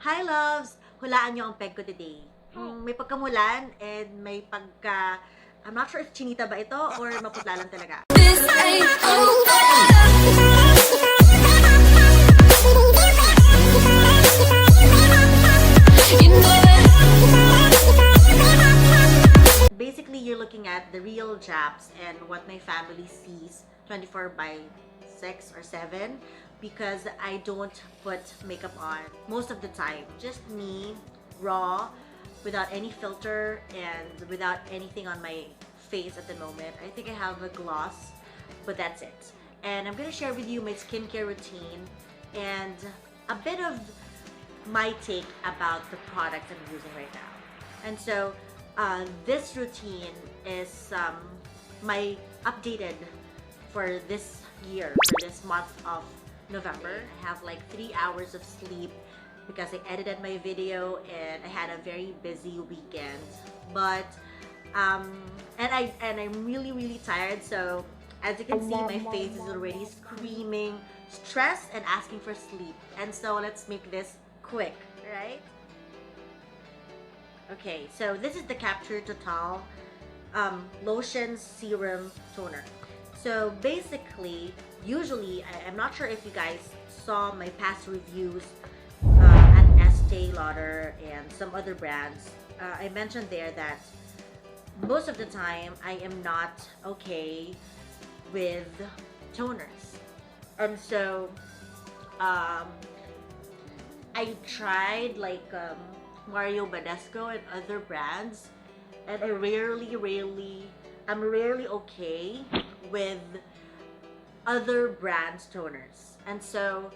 Hi loves! Hulaan niyo ang peg ko today. May pagkamulan and may pagka... I'm not sure if chinita ba ito or maputla lang talaga. This ain't over. You know it. Basically, you're looking at the real Japs and what my family sees 24/6 or 7 because I don't put makeup on most of the time. Just me, raw, without any filter and without anything on my face at the moment. I think I have a gloss, but that's it. And I'm gonna share with you my skincare routine and a bit of my take about the products I'm using right now. And so this routine is my updated for this year, for this month of November. I have like 3 hours of sleep because I edited my video and I had a very busy weekend. But and I'm really tired. So as you can see, my face is already screaming stress and asking for sleep. And so let's make this quick, right? Okay, so this is the Capture Totale lotion serum toner. So basically, usually, I'm not sure if you guys saw my past reviews at Estee Lauder and some other brands. I mentioned there that most of the time I am not okay with toners. And so I tried like Mario Badescu and other brands, and I'm rarely okay with other brands toners. And so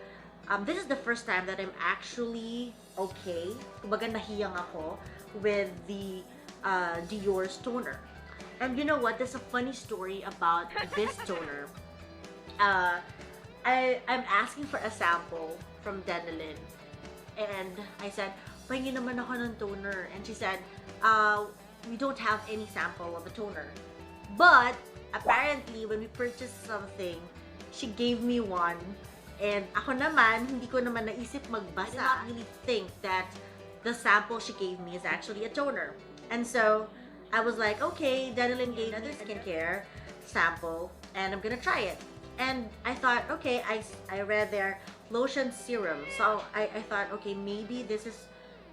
this is the first time that I'm actually okay. Kumbaga nahiyang ako with the Dior's toner. And you know what? There's a funny story about this toner. I'm asking for a sample from Denelin, and I said, "Pahingi naman ako ng toner." And she said, "We don't have any sample of a toner." But apparently, when we purchased something, she gave me one. And ako naman, hindi ko naman naisip magbasa. I did not really think that the sample she gave me is actually a toner. And so, I was like, okay, Denelin gave another skincare sample, and I'm gonna try it. And I thought, okay, I read their lotion serum. So, I thought, okay, maybe this is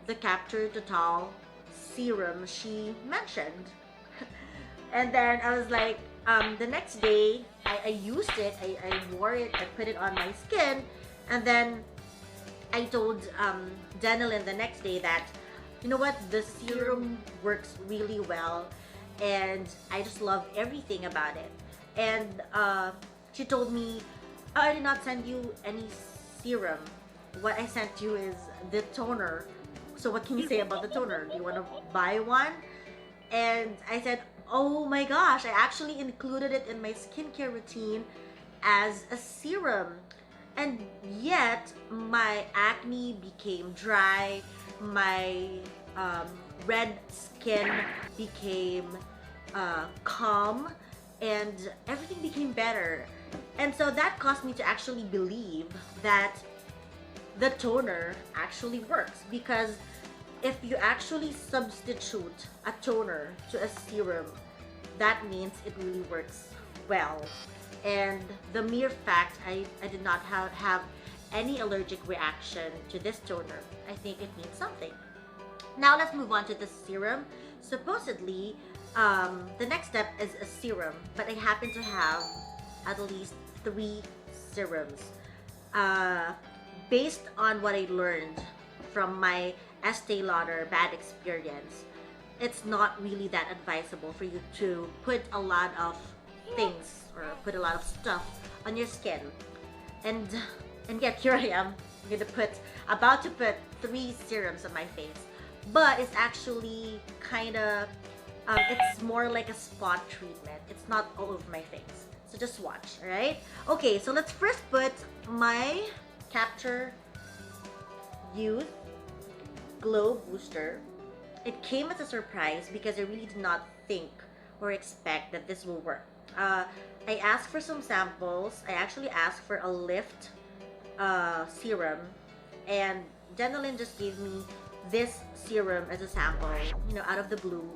the Capture Total serum she mentioned. And then I was like, the next day, I used it, I wore it, I put it on my skin, and then I told Denelin the next day that, you know what, the serum works really well, and I just love everything about it. And she told me, oh, I did not send you any serum. What I sent you is the toner. So what can you say about the toner? Do you want to buy one? And I said, oh my gosh, I actually included it in my skincare routine as a serum. And yet, my acne became dry, my red skin became calm, and everything became better. And so that caused me to actually believe that the toner actually works, because if you actually substitute a toner to a serum, that means it really works well. And the mere fact I did not have any allergic reaction to this toner, I think it means something. Now let's move on to the serum. Supposedly, the next step is a serum, but I happen to have at least 3 serums. Based on what I learned from my Estee Lauder bad experience, it's not really that advisable for you to put a lot of things or put a lot of stuff on your skin. And yet here I am, about to put 3 serums on my face. But it's actually kinda, it's more like a spot treatment. It's not all over my face. So just watch, alright? Okay, so let's first put my Capture Youth Glow Booster. It came as a surprise because I really did not think or expect that this will work. I asked for some samples. I actually asked for a lift serum, and Denalin just gave me this serum as a sample, out of the blue,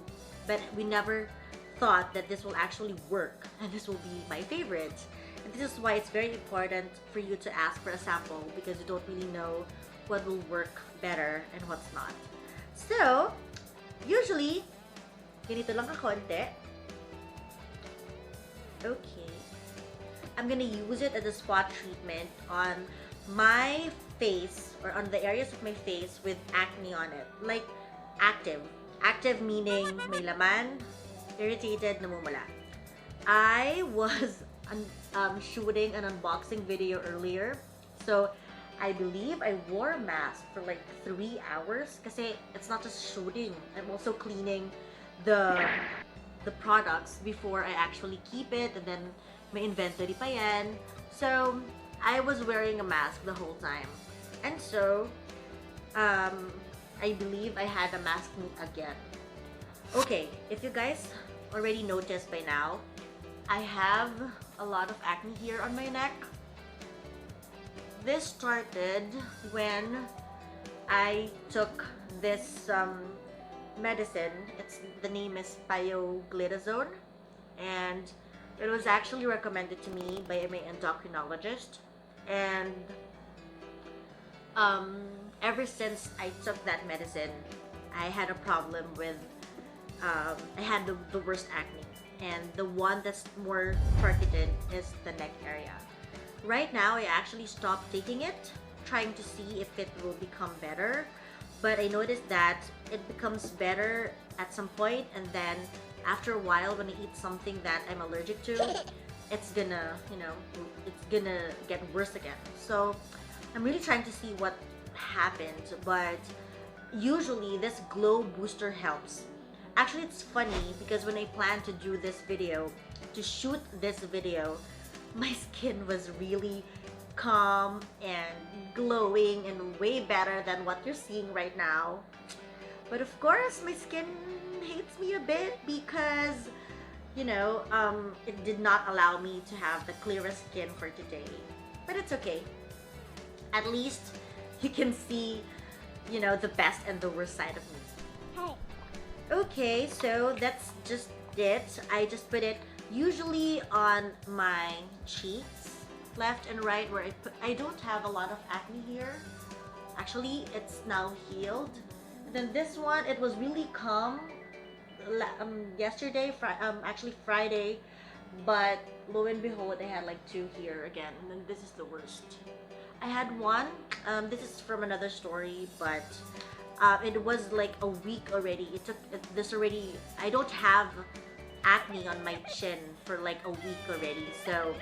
but we never thought that this will actually work and this will be my favorite. And this is why it's very important for you to ask for a sample, because you don't really know what will work better and what's not. So, usually, ganito lang kakonti. Okay. I'm gonna use it as a spot treatment on my face, or on the areas of my face with acne on it. Like, active. Active meaning may laman, irritated, namumula. I was shooting an unboxing video earlier. So, I believe I wore a mask for like 3 hours kasi it's not just shooting. I'm also cleaning the products before I actually keep it, and then may inventory pa yan. So, I was wearing a mask the whole time. And so, I believe I had a mask meet again. Okay, if you guys already noticed by now, I have a lot of acne here on my neck. This started when I took this medicine. The name is pioglitazone, and it was actually recommended to me by my endocrinologist. And ever since I took that medicine, I had a problem with I had the worst acne, and the one that's more targeted is the neck area. Right now, I actually stopped taking it, trying to see if it will become better. But I noticed that it becomes better at some point, and then after a while, when I eat something that I'm allergic to, it's gonna, it's gonna get worse again. So I'm really trying to see what happened, but usually this glow booster helps. Actually, it's funny because when I planned to do this video, to shoot this video, my skin was really calm and glowing and way better than what you're seeing right now. But of course, my skin hates me a bit because, it did not allow me to have the clearest skin for today. But it's okay. At least you can see, the best and the worst side of me. Hey. Okay, so that's just it. I just put it usually on my cheeks, left and right, where I don't have a lot of acne here. Actually, it's now healed. And then this one, it was really calm yesterday, actually Friday, but lo and behold, I had like 2 here again, and then this is the worst. I had one, this is from another story, but it was like a week already. It took this already. I don't have acne on my chin for like a week already, so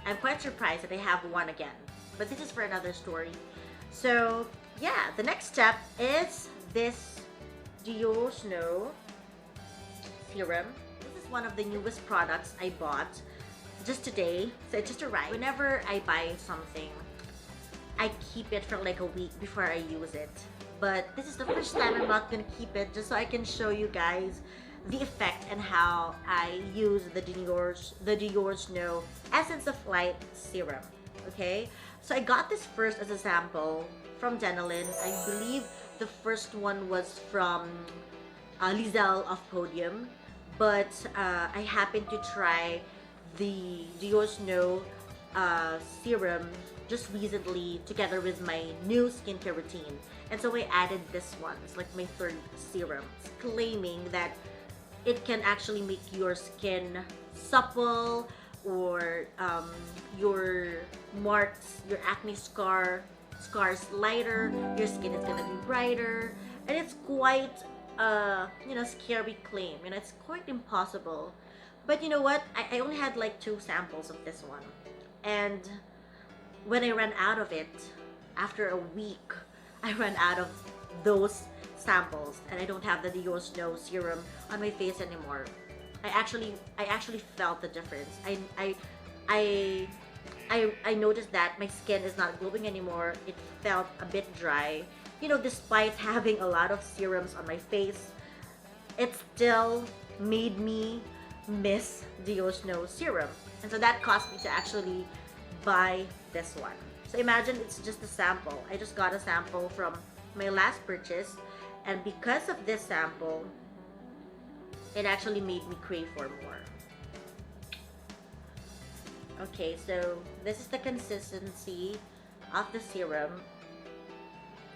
I'm quite surprised that I have one again. But this is for another story. So yeah, the next step is this Diorsnow Serum. This is one of the newest products I bought just today, so it just arrived. Whenever I buy something, I keep it for like a week before I use it. But this is the first time I'm not gonna keep it, just so I can show you guys the effect and how I use the Diorsnow Essence of Light Serum. Okay, so I got this first as a sample from Denalin. I believe the first one was from C.E.L.L. of Podium, but I happened to try the Diorsnow serum just recently together with my new skincare routine, and so I added this one. It's like my third serum. It's claiming that it can actually make your skin supple, or your marks, your acne scars lighter. Your skin is gonna be brighter, and it's quite scary claim. It's quite impossible. But you know what? I only had like 2 samples of this one, and when I ran out of it after a week, I ran out of those samples, and I don't have the Diorsnow serum on my face anymore. I actually felt the difference. I noticed that my skin is not glowing anymore. It felt a bit dry. Despite having a lot of serums on my face, it still made me miss Diorsnow serum. And so that caused me to actually buy this one. So imagine it's just a sample. I just got a sample from my last purchase, and because of this sample, it actually made me crave for more. Okay, so this is the consistency of the serum.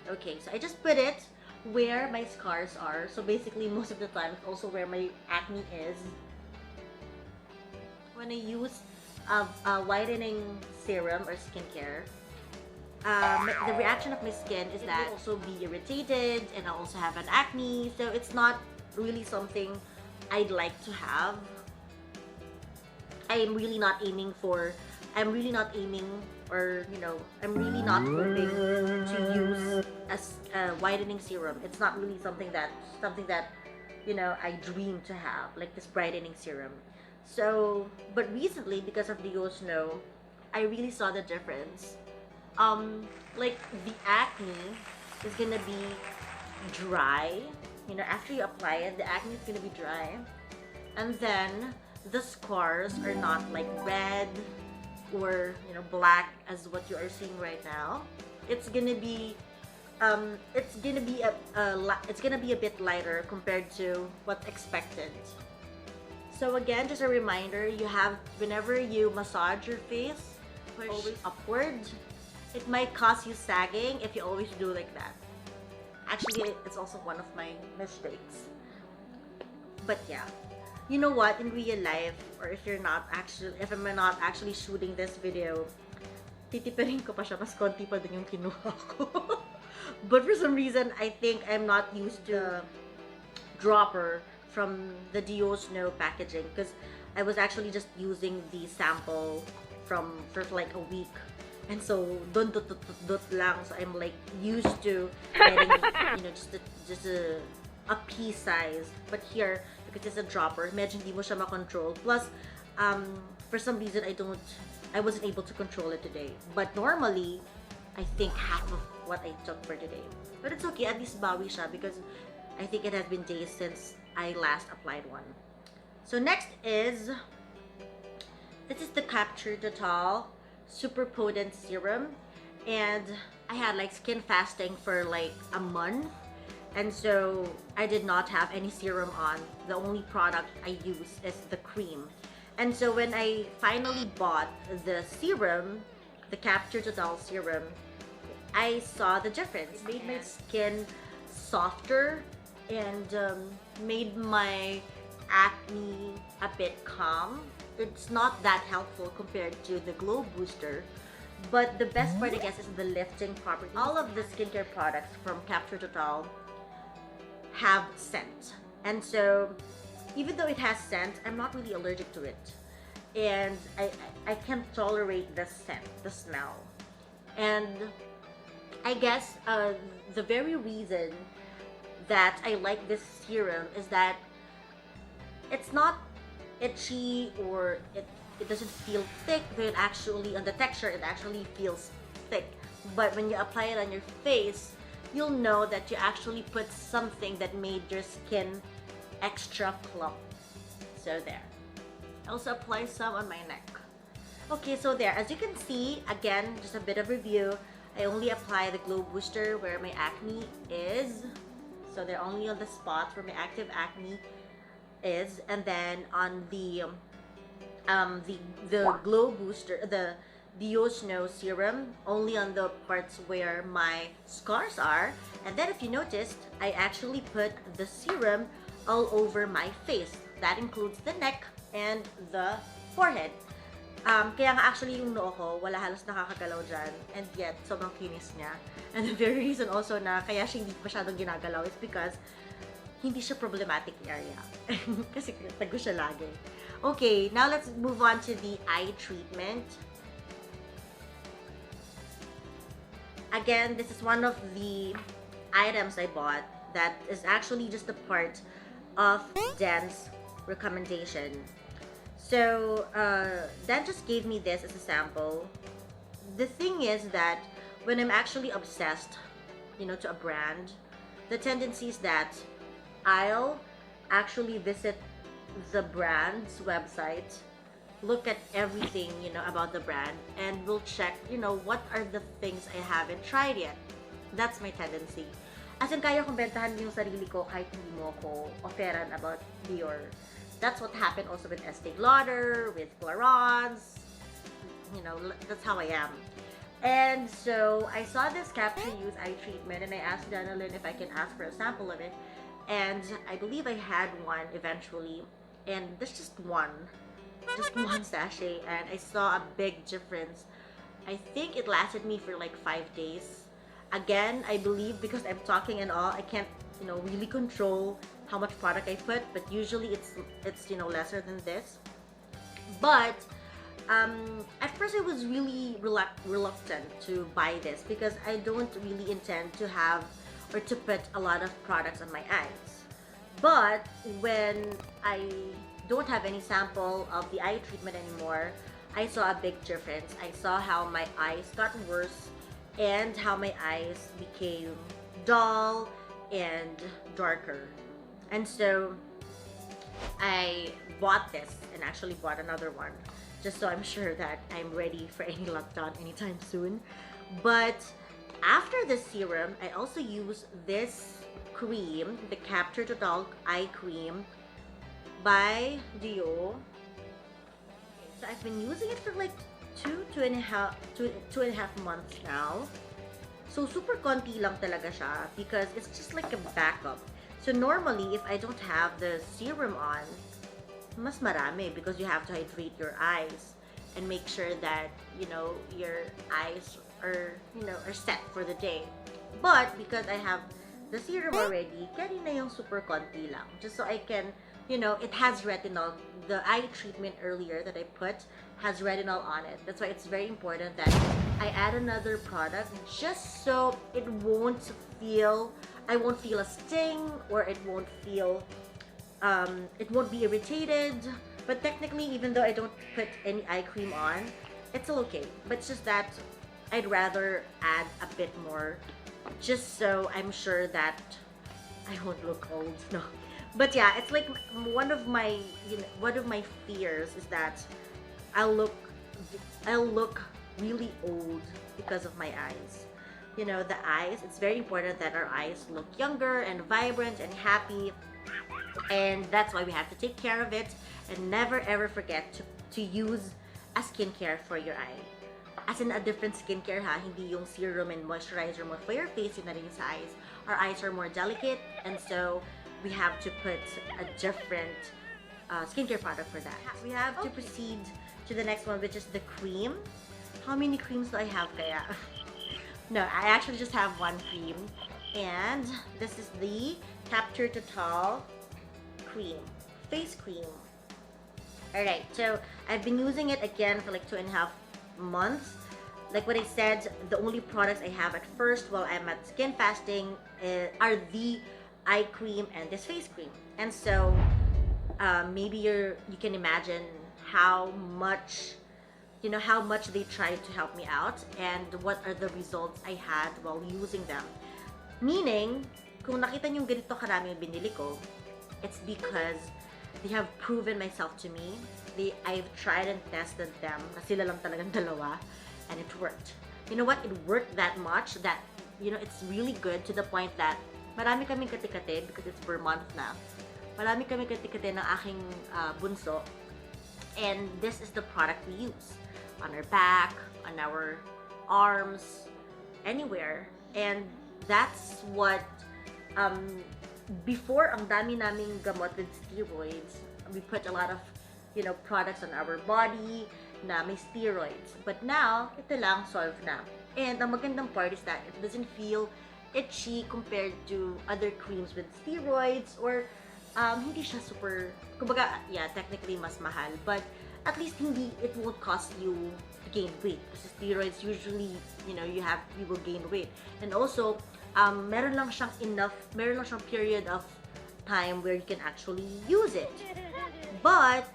Okay, so I just put it where my scars are. So basically, most of the time, it's also where my acne is. When I use a whitening serum or skincare, the reaction of my skin is that I'll also be irritated and I also have an acne. So it's not really something I'd like to have. I'm really not aiming, or I'm really not hoping to use a whitening serum. It's not really something that I dream to have, like this brightening serum. So, but recently, because of the Diorsnow, I really saw the difference. Like the acne is gonna be dry. After you apply it, the acne is gonna be dry, and then the scars are not like red or black as what you are seeing right now. It's gonna be it's gonna be a bit lighter compared to what's expected. So again, just a reminder, whenever you massage your face, push always upward. It might cause you sagging if you always do like that. Actually, it's also one of my mistakes. But yeah. You know what, in real life, or if I'm not actually shooting this video, titipirin ko pa siya, mas konti pa din yung kinuha ko. But for some reason, I think I'm not used to dropper from the Diorsnow packaging, because I was actually just using the sample for like a week. And so, dot lang. So I'm like used to getting, just a pea size. But here, because it's a dropper, medyo hindi mo siya makontrol. Plus, for some reason, I wasn't able to control it today. But normally, I think half of what I took for today. But it's okay, at least bawi siya, because I think it has been days since I last applied one. So next is, this is the Capture Totale Super Potent Serum. And I had like skin fasting for like a month. And so I did not have any serum on. The only product I use is the cream. And so when I finally bought the serum, the Capture Totale serum, I saw the difference. It made my skin softer and made my acne a bit calm. It's not that helpful compared to the Glow Booster. But the best part, I guess, is the lifting property. All of the skincare products from Capture Totale have scent, and so even though it has scent, I'm not really allergic to it, and I can tolerate the scent, the smell. And I guess the very reason that I like this serum is that it's not itchy, or it doesn't feel thick, but it actually, on the texture, it actually feels thick. But when you apply it on your face, you'll know that you actually put something that made your skin extra plump. So there. I also apply some on my neck. Okay, so there. As you can see, again, just a bit of review. I only apply the Glow Booster where my acne is. So they're only on the spots where my active acne is. And then on the Glow Booster, the Diorsnow serum, only on the parts where my scars are. And then if you noticed, I actually put the serum all over my face. That includes the neck and the forehead. Kaya nga actually yung noo ko, wala halos nakakagalaw dyan, and yet sobrang kinis niya. And the very reason also na kaya siya hindi masyadong ginagalaw is because hindi siya problematic area. Kasi tago siya lagi. Okay, now let's move on to the eye treatment. Again, this is one of the items I bought that is actually just a part of Dan's recommendation. So, Dan just gave me this as a sample. The thing is that when I'm actually obsessed, to a brand, the tendency is that I'll actually visit the brand's website look at everything, about the brand, and will check, what are the things I haven't tried yet. That's my tendency. As in, kaya kong bentahan yung sarili ko kahit hindi mo ako offeran about Dior. That's what happened also with Estee Lauder, with Clarins. That's how I am. And so, I saw this Capture Use eye treatment, and I asked Danilyn if I can ask for a sample of it. And I believe I had one eventually. And there's just one sachet, and I saw a big difference. I think it lasted me for like 5 days. Again, I believe because I'm talking and all, I can't, really control how much product I put, but usually it's lesser than this. But at first I was really reluctant to buy this because I don't really intend to have or to put a lot of products on my eyes. But when I don't have any sample of the eye treatment anymore, I saw a big difference. I saw how my eyes got worse and how my eyes became dull and darker. And so I bought this and actually bought another one just so I'm sure that I'm ready for any lockdown anytime soon. But after the serum, I also use this cream, the Capture Totale Eye Cream by Dior. So I've been using it for like two and a half months now. So super konti lang talaga siya because it's just like a backup. So normally, if I don't have the serum on, mas marami because you have to hydrate your eyes and make sure that, your eyes are, are set for the day. But because I have the serum already, carry na yung super konti lang. Just so I can, it has retinol. The eye treatment earlier that I put has retinol on it. That's why it's very important that I add another product just so I won't feel a sting, or it won't be irritated. But technically, even though I don't put any eye cream on, it's still okay. But it's just that I'd rather add a bit more just so I'm sure that I won't look old. No. But yeah, it's like one of my fears is that I'll look really old because of my eyes. The eyes, it's very important that our eyes look younger and vibrant and happy. And that's why we have to take care of it and never ever forget to use a skincare for your eye. As in a different skincare ha, hindi yung serum and moisturizer mo for your face, yun na rin sa eyes. Our eyes are more delicate, and so we have to put a different skincare product for that. We have to proceed to the next one, which is the cream. How many creams do I have kaya? No, I actually just have one cream. And this is the Capture Totale cream. Face cream. Alright, so I've been using it again for like 2.5 months. Like what I said, the only products I have at first while I'm at skin fasting are the eye cream and this face cream. And so maybe you can imagine how much they tried to help me out and what are the results I had while using them. Meaning, kung nakita niyo ganito karami yung binili ko, it's because they have proven myself to me. I've tried and tested them. Sila lang talagang dalawa. And it worked. You know what? It worked that much that, it's really good to the point that marami kaming kati-kati because it's per month na. Marami kaming kati-kati ng aking bunso. And this is the product we use. On our back, on our arms, anywhere. And that's what, before ang dami naming gamot with steroids, we put a lot of, products on our body na may steroids. But now, ito lang, solved na. And ang magandang part is that it doesn't feel itchy compared to other creams with steroids or hindi siya super, kumbaga, yeah, technically mas mahal. But at least it won't cost you to gain weight. Kasi steroids usually, you will gain weight. And also, meron lang siyang period of time where you can actually use it. But,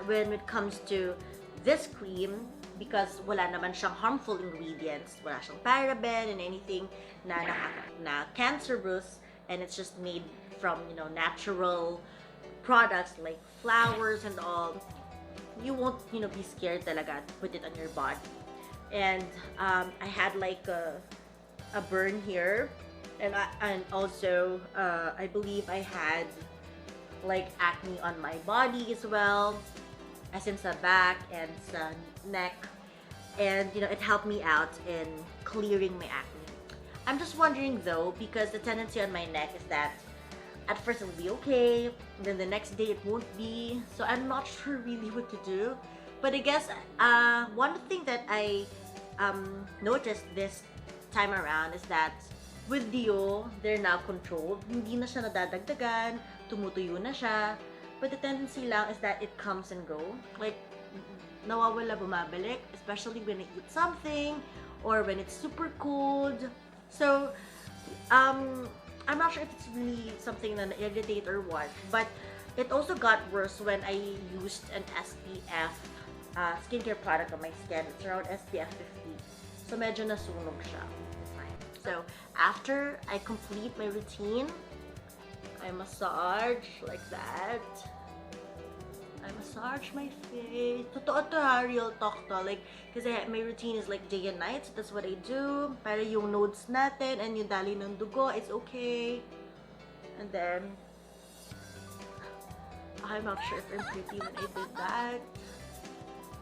when it comes to this cream, because wala naman siyang harmful ingredients, wala siyang paraben and anything na cancerous, and it's just made from, natural products like flowers and all, you won't, be scared talaga to put it on your body. And I had like a burn here, and also I believe I had like acne on my body as well, as in sa back and sa neck. And it helped me out in clearing my acne. I'm just wondering though, because the tendency on my neck is that at first it'll be okay, then the next day it won't be. So I'm not sure really what to do. But I guess one thing that I noticed this time around is that with Dio, they're now controlled. Hindi na siya nadadagdagan, tumutuyo na siya. But the tendency lang is that it comes and go. Like, nawawala, bumabalik, especially when I eat something or when it's super cold. So, I'm not sure if it's really something na irritate or what, but it also got worse when I used an SPF skincare product on my skin. It's around SPF 50. So, medyo nasunog siya. So, after I complete my routine, I massage like that. I massage my face. Totoo to ha, real talk to. Like, kasi my routine is like day and night. So that's what I do. Para yung nodes natin and yung dali ng dugo, it's okay. And then, I'm not sure if I'm pretty when I did that.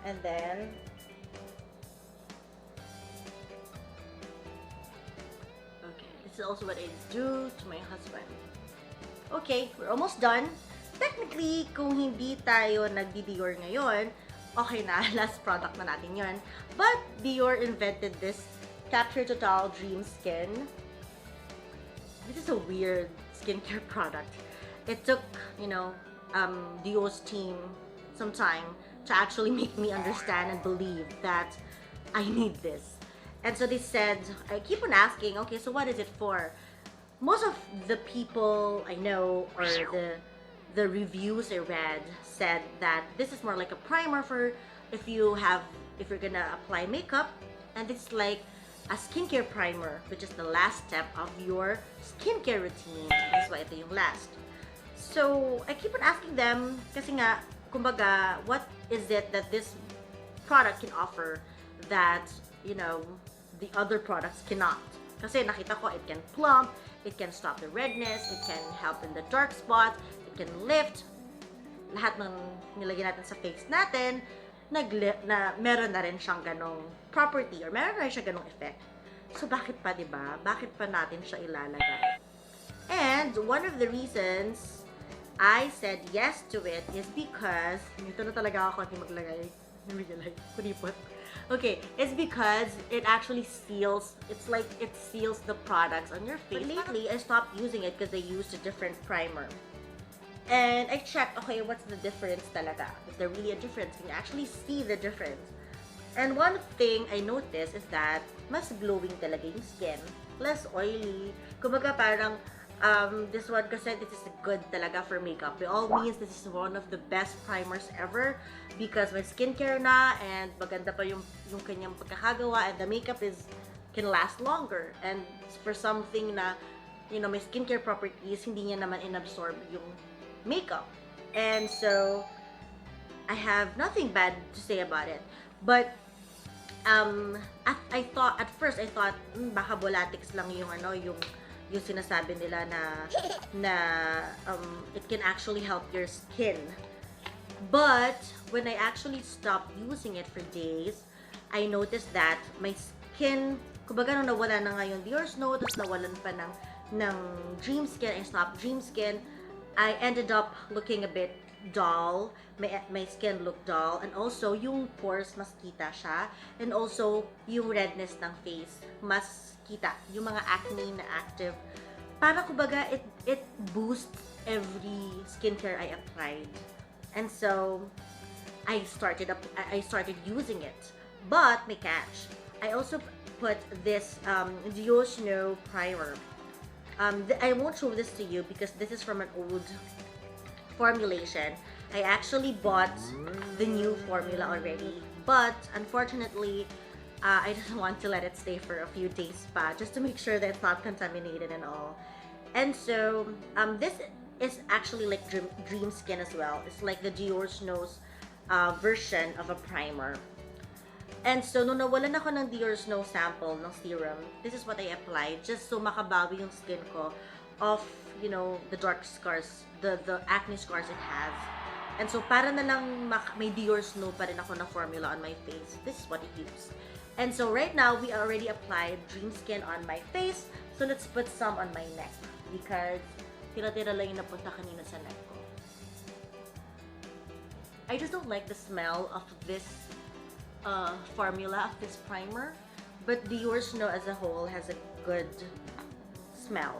And then, okay, this is also what I do to my husband. Okay, we're almost done. Technically, kung hindi tayo nagdi-Dior ngayon, okay na, last product na natin yun. But Dior invented this Capture Totale Dreamskin. This is a weird skincare product. It took, Dior's team some time to actually make me understand and believe that I need this. And so they said, I keep on asking, okay, so what is it for? Most of the people I know, or the reviews I read, said that this is more like a primer for if you're gonna apply makeup, and this is like a skincare primer, which is the last step of your skincare routine. That's why ito yung last. So I keep on asking them, kasi nga, kumbaga, what is it that this product can offer that, the other products cannot? Kasi nakita ko, it can plump, it can stop the redness, it can help in the dark spots, it can lift. Lahat ng nilagay natin sa face natin, meron na rin siyang ganong property or meron na rin siyang ganong effect. So, bakit pa, diba? Bakit pa natin siya ilalagay? And one of the reasons I said yes to it is because, dito na talaga ako hindi maglagay. Kuripot. Okay, it's because it actually seals, it's like it seals the products on your face. But lately, I stopped using it because I used a different primer. And I checked, okay, what's the difference talaga? Is there really a difference? Can you actually see the difference? And one thing I noticed is that mas glowing talaga yung skin. Less oily. Kumbaga parang, this one kasi this is good talaga for makeup. By all means, this is one of the best primers ever because may skincare na and maganda pa yung kanyang pagkakagawa and the makeup can last longer. And for something na, may skincare properties, hindi niya naman inabsorb yung makeup. And so, I have nothing bad to say about it. But, at first I thought, baka Volatics lang yung yung sinasabi nila na it can actually help your skin. But when I actually stopped using it for days, I noticed that my skin, kumbaga nung nawala na nga yung Diorsnow, tapos nawalan pa ng Dreamskin, I stopped Dreamskin, I ended up looking a bit dull. My skin looked dull, and also yung pores mas kita siya, and also yung redness ng face mas kita, yung mga acne na active. Para kumbaga it boosts every skincare I applied. And so I started using it. But may catch. I also put this Diorsnow Primer. I won't show this to you because this is from an old formulation. I actually bought the new formula already, but unfortunately, I just want to let it stay for a few days pa, just to make sure that it's not contaminated and all. And so, this is actually like Dreamskin as well. It's like the Diorsnow version of a primer. And so, nung nawalan ako ng Diorsnow sample ng serum, this is what I applied just so makabawi yung skin ko of, you know, the dark scars, the acne scars it has. And so, para na lang may Diorsnow pa rin ako na formula on my face. This is what it used. And so, right now, we already applied Dreamskin on my face. So, let's put some on my neck. Because, tira-tira lang yung napunta kanina sa neck ko. I just don't like the smell of this formula of this primer, but Diorsnow as a whole has a good smell.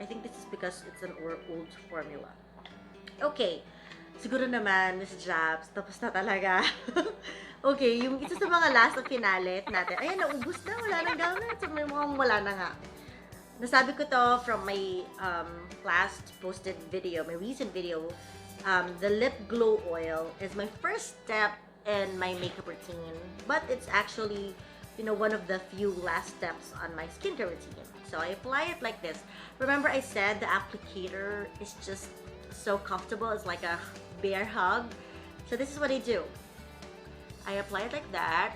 I think this is because it's an old formula. Okay, siguro naman, Miss Jabs, tapos na talaga. Okay, yung isa sa mga last na finale natin, ayan, naubos na, wala nang gawin. So, may mukhang wala na nga. Nasabi ko to from my last posted video, my recent video. The Lip Glow Oil is my first step in my makeup routine, but it's actually, you know, one of the few last steps on my skincare routine. So I apply it like this. Remember I said the applicator is just so comfortable, it's like a bear hug. So this is what I do. I apply it like that.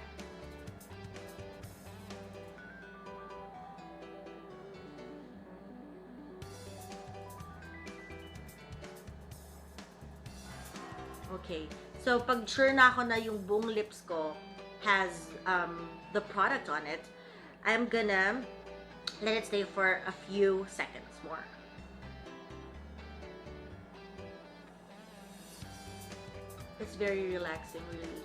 Okay. So, pag sure na ako na yung buong lips ko has the product on it, I'm gonna let it stay for a few seconds more. It's very relaxing, really.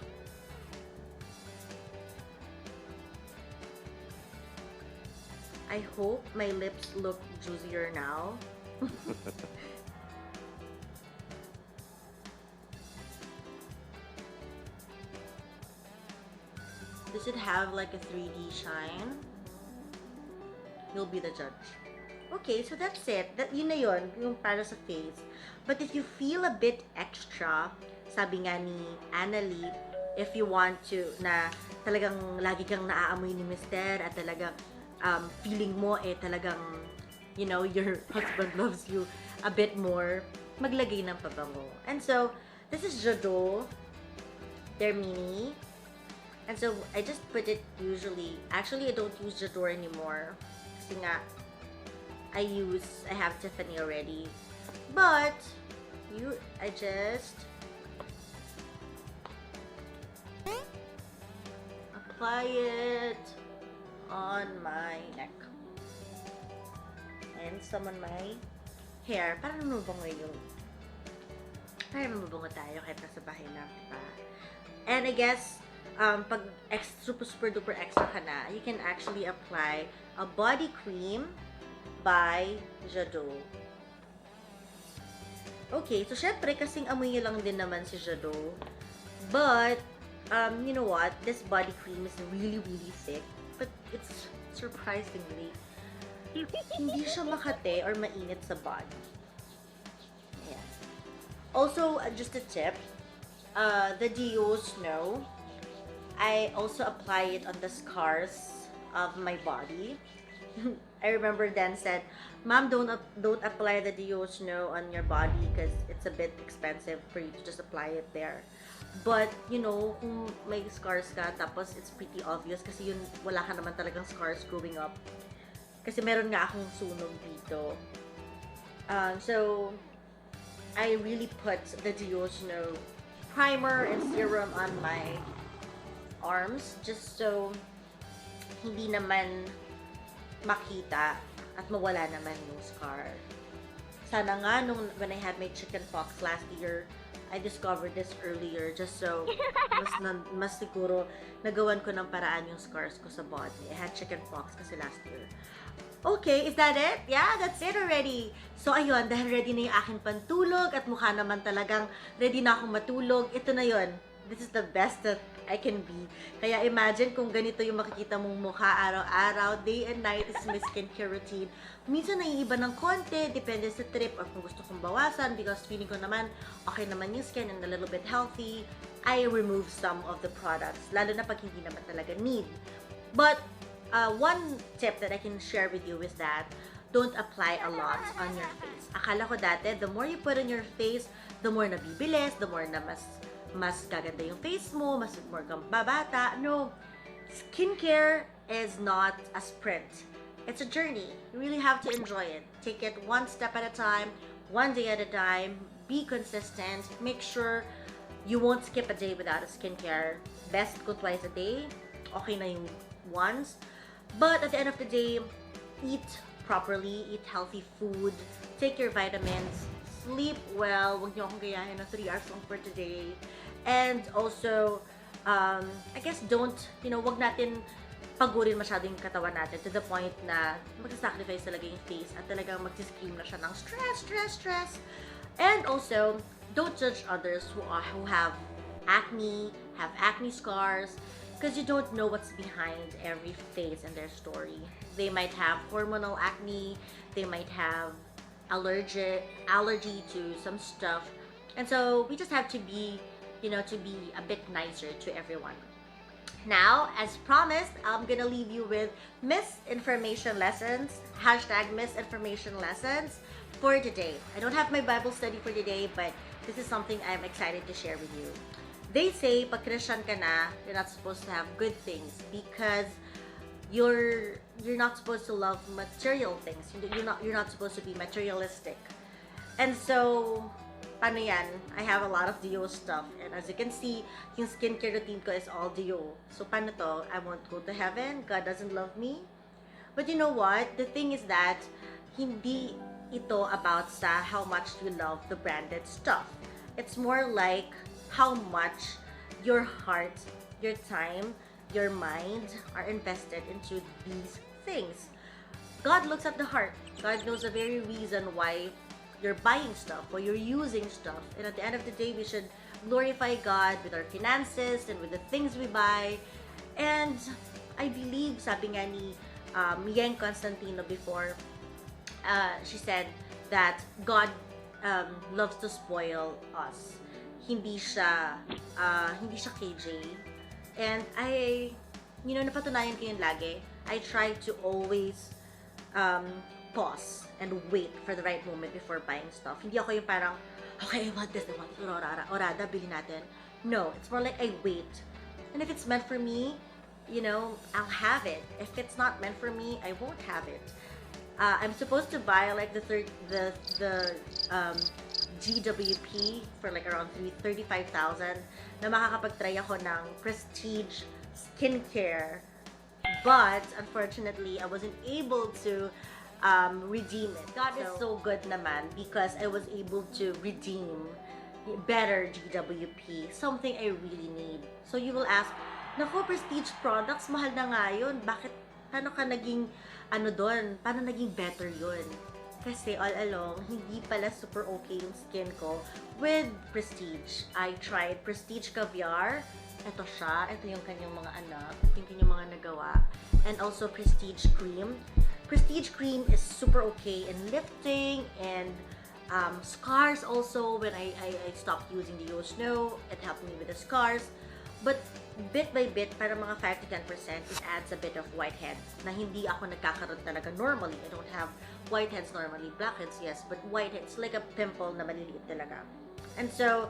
I hope my lips look juicier now. Does it have like a 3D shine? You'll be the judge. Okay, so that's it. Yun na yun, yung para sa face. But if you feel a bit extra, sabi nga ni Annalie, if you want to, na talagang lagi kang naaamoy ni Mister at talagang feeling mo talagang, you know, your husband loves you a bit more, maglagay ng pabango. And so, this is Jadore, their mini. And so, I just put it usually. Actually, I don't use Jadore anymore. Kasi nga, I have Tiffany already. But, I just apply it on my neck. And some on my hair. Para mabango yung... Para mabango tayo kahit nasa bahay lang, diba? And I guess, pag super duper extra ka na, you can actually apply a body cream by Jadore. Okay, so syempre, kasing amoy niya lang din naman si Jadore. But, you know what? This body cream is really, really thick. But it's surprisingly, hindi siya makate or mainit sa body. Yeah. Also, just a tip, the Diorsnow, I also apply it on the scars of my body. I remember Dan said, "Mom, don't apply the Diorsnow on your body because it's a bit expensive for you to just apply it there." But, you know, kung may scars ka, tapos it's pretty obvious kasi yun, wala ka naman talagang scars growing up. Kasi meron nga akong sunog dito. So, I really put the Diorsnow Primer and Serum on my arms just so hindi naman makita at mawala naman yung scar. Sana nga when I had my chicken pox last year, I discovered this earlier just so mas siguro nagawan ko ng paraan yung scars ko sa body. I had chicken pox kasi last year. Okay, is that it? Yeah, that's it already. So, ayun, dahil ready na yung aking pantulog at mukha naman talagang ready na akong matulog, ito na yun. This is the best that I can be. Kaya imagine kung ganito yung makikita mong mukha araw-araw, day and night is my skincare routine. Minsan naiiba ng konti, depende sa trip or kung gusto kong bawasan because feeling ko naman okay naman yung skin and a little bit healthy, I remove some of the products, lalo na pag hindi naman talaga need. But, one tip that I can share with you is that don't apply a lot on your face. Akala ko dati, the more you put on your face, the more nabibilis, the more na mas gaganda yung face mo, mas more kang babata. No, skincare is not a sprint. It's a journey. You really have to enjoy it. Take it one step at a time, one day at a time. Be consistent. Make sure you won't skip a day without a skincare. Best go twice a day. Okay na yung once. But at the end of the day, eat properly, eat healthy food, take your vitamins, sleep well. Huwag niyo akong gayahin na 3 hours lang for today. And also, I guess wag natin pagurin masyado yung katawan natin to the point na mag-sacrifice talaga yung face at talagang mag-scream na siya ng stress. And also, don't judge others who have acne scars, because you don't know what's behind every face and their story. They might have hormonal acne, they might have allergy to some stuff. And so we just have to be, to be a bit nicer to everyone. Now, as promised, I'm gonna leave you with MissInformation Lessons, #MissInformation Lessons for today. I don't have my Bible study for today, but this is something I'm excited to share with you. They say, pag Christian ka na, you're not supposed to have good things because you're not supposed to love material things. You're not supposed to be materialistic. And so, paano yan? I have a lot of Dior stuff. And as you can see, yung skincare routine ko is all Dior. So, paano to? I won't go to heaven. God doesn't love me. But you know what? The thing is that, hindi ito about sa how much you love the branded stuff. It's more like how much your heart, your time, your mind are invested into these things. God looks at the heart. God knows the very reason why you're buying stuff, why you're using stuff. And at the end of the day, we should glorify God with our finances and with the things we buy. And I believe, sabi nga ni Yang Constantino before, she said that God loves to spoil us. Hindi siya KJ. And napatunayan ko yun lagi. I try to always pause and wait for the right moment before buying stuff. Hindi ako yung parang, okay, I want this, orada, bili natin. No, it's more like I wait. And if it's meant for me, I'll have it. If it's not meant for me, I won't have it. I'm supposed to buy like the GWP for like around 35,000 na makakapag-try ako ng prestige skincare. But unfortunately, I wasn't able to redeem it. God is so good naman because I was able to redeem better GWP, something I really need. So you will ask, naku, prestige products, mahal na nga yun. Paano ka naging, paano naging better yun? Kasi all along, hindi pala super okay yung skin ko with Prestige. I tried Prestige Caviar. Ito siya. Ito yung kanyang mga anak. Ito yung kanyang mga nagawa. And also Prestige Cream. Prestige Cream is super okay in lifting and scars also. When I stopped using the Diorsnow, it helped me with the scars. But bit by bit, para mga 5 to 10%, it adds a bit of whiteheads na hindi ako nagkakaroon talaga normally. I don't have whiteheads normally. Blackheads, yes, but whiteheads, like a pimple na maliliit talaga. And so,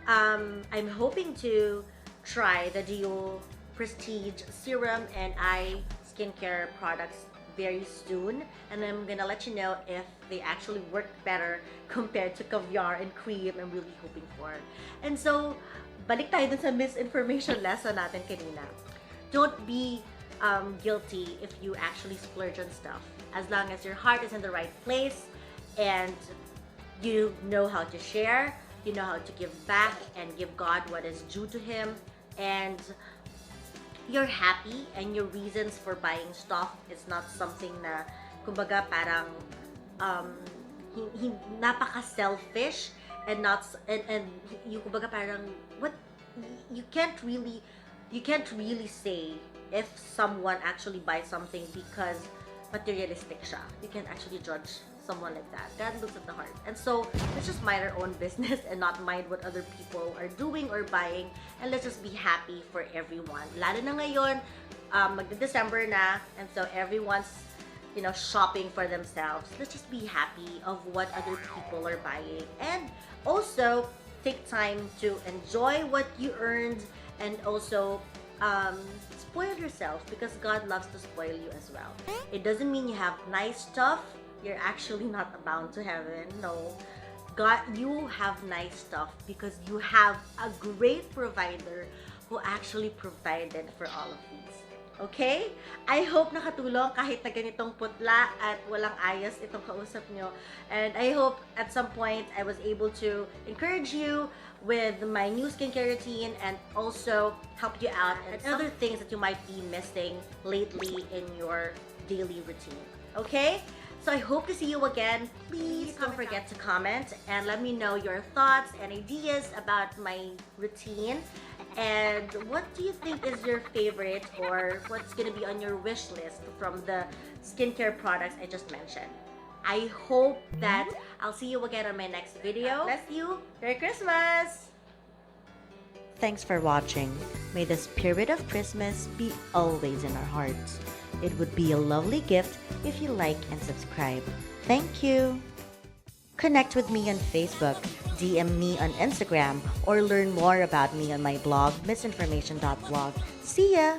I'm hoping to try the Dior Prestige Serum and Eye Skincare products very soon. And I'm gonna let you know if they actually work better compared to Caviar and Cream I'm really hoping for. And so, balik tayo dun sa MissInformation lesson natin kanina. Don't be guilty if you actually splurge on stuff. As long as your heart is in the right place and you know how to share, you know how to give back and give God what is due to Him, and you're happy and your reasons for buying stuff is not something na, kumbaga, parang napaka-selfish and you kumbaga parang you can't really say if someone actually buys something because materialistic siya. You can actually judge someone like that. God looks at the heart. And so, let's just mind our own business and not mind what other people are doing or buying. And let's just be happy for everyone. Lalo na ngayon, magde-December na, and so everyone's, shopping for themselves. Let's just be happy of what other people are buying. And also, take time to enjoy what you earned and also spoil yourself because God loves to spoil you as well. It doesn't mean you have nice stuff. You're actually not bound to heaven. No. God, you have nice stuff because you have a great provider who actually provided for all of these. Okay? I hope nakatulong kahit na ganitong putla at walang ayos itong kausap nyo. And I hope at some point I was able to encourage you with my new skincare routine and also help you out and other things that you might be missing lately in your daily routine. Okay? So I hope to see you again. Please don't forget to comment and let me know your thoughts and ideas about my routine. And what do you think is your favorite or what's gonna be on your wish list from the skincare products I just mentioned? I hope that I'll see you again on my next video. Bless you. Merry Christmas! Thanks for watching. May the spirit of Christmas be always in our hearts. It would be a lovely gift if you like and subscribe. Thank you. Connect with me on Facebook, DM me on Instagram, or learn more about me on my blog, missinformation.blog. See ya!